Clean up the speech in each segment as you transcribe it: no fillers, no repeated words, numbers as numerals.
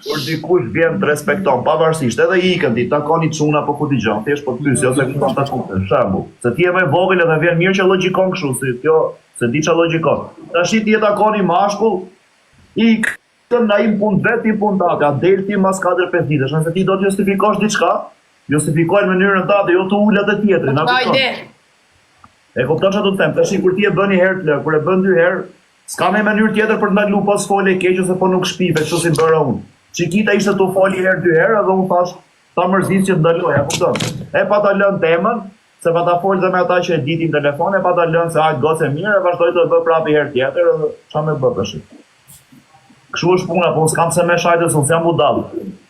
Kur dikush vjen të respekton, pavarësisht edhe ikën ti, takoni çuna apo ku dëgjon, thjesht po të pyes, ose ku ta kupton, shembull. Se ti je më vogël edhe vjen mirë që logjikon kështu, si kjo, se di ç'a logjikon. Tash ti e takoni mashkull, ikën ai punë vet, i punë ta, ka del ti mas 4-5 ditësh, nëse ti do të justifikosh diçka, justifikoj në mënyrën tënde, jo të ulat e tjetrit, na kupton. E kupton ç'a do të them, tash kur ti e bën një herë të lë, kur e bën 2 herë, s'ka më mënyrë tjetër për të ndaluar pas folë keq ose po nuk shpive, kështu si bëra unë. Çikita ishte tu foli herë 2 herë edhe unë thash ta mërzit që të ndaloj, e kupton. E pa ta lënë temën, se pa ta folë dhe me ata që e ditin telefon, e pa ta lënë se hajt gocë mirë, e vazhdoj të bë prapë herë tjetër, edhe ç'a më bë tash. Kështu është puna, po s'kam se më shajtës, unë jam budall.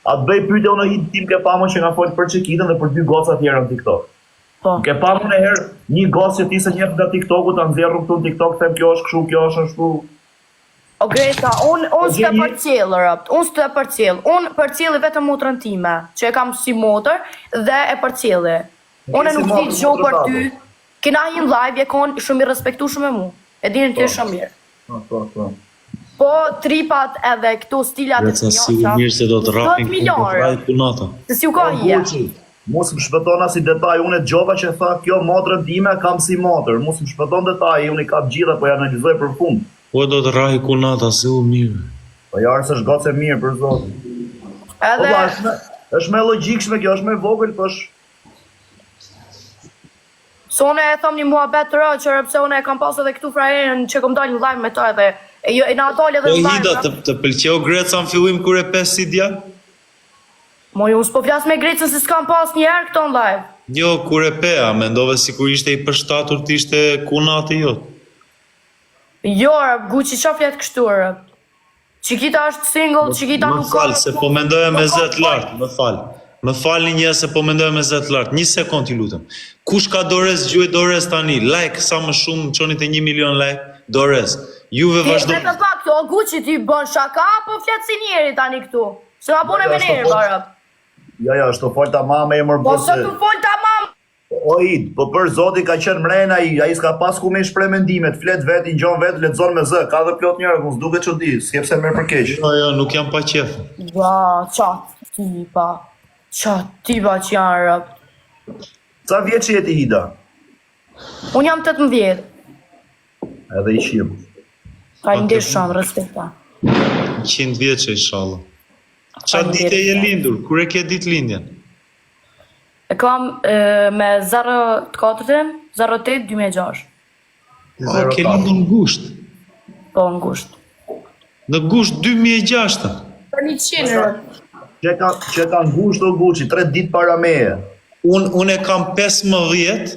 A të bëj pyetje unë hit tim ke pamën që nga fol për Çikitën dhe për 2 goca tjera në TikTok. Po. Ke pamën e herë një gocë që ti se njeh nga TikToku ta nxjerrë këtu në TikTok, them kjo është kështu, kjo është ashtu. O Greta, unë s'të përcjellë, unë s'të përcjellë, unë përcjellë vetëm motrën time, që e kam si motër dhe e përcjellë. Unë nuk di gjo për ty, kena një live, je konë shumë i respektu shumë e mu, e dini ty shumë mirë. Po tripat edhe këto stilat e të njohë, mirë se do të rapin milionë, se si u ka hje. Mos më shpëtona si detaj, unë e gjova që tha kjo motrën time kam si motër, mos më shpëton detaj, unë i kap gjitha, po ja analizoj për fund. Po do të rahi kunata, se u mirë. Po jarë se është gocë e mirë, për zotë. Edhe... është me logjikshme kjo, është me vogël, po është... So une e thom një muhabet të rëtë, që rëpse une e kam pas edhe këtu frajerën që kom dalë në live me ta edhe... E na dalë edhe në live... Po Hida, të pëlqeo Greca në fillim kër e 5 si dja? Moj, unë s'po flasë me Grecën se s'kam pas një herë këto në live. Jo, kër e pea, mendove si kur ishte i përshtatur të ishte kunati jotë. Jo, Gucci qa fletë kështu, Çikita është single, Çikita nuk ka... Më falë, se po mendoja me zet lartë, më falë. Më falë një se po mendoja me zet lartë. 1 sekund t'i lutëm. Kush ka Dores, gjuaj Dores tani? Like, sa më shumë, qonit e 1 milion like, Dores. Juve vazhdo... Këtë pak, o Gucci ti bën shaka, apo fletë si njeri tani këtu? Se ma bune me njeri, barë. Ja, është të folë ta mame e mërë Po së të folë ta mame! O Id, po për zoti ka qenë mrena ai s'ka pas ku me shpreh mendimet, flet vet, i ngjon vet, lexon me zë, ka dhe plot njerëz, mos duket çudi, s'kepse merr për keq. Jo, nuk jam pa qef. Ja, qa tipa që janë Ca vjeç je ti Hida? Unë jam 18. Edhe i shim. Ka ndesh shumë, respekta. 100 vjeçë inshallah. Qa dite je lindur, kur e ke ditë lindjen? E kam me 04-ën, 08-2006. O, ke lindur në gusht? Po, në gusht. Në gusht 2006-ën? Për 100 Që ka në gusht o Gucci, 3 ditë para meje. Unë e kam 15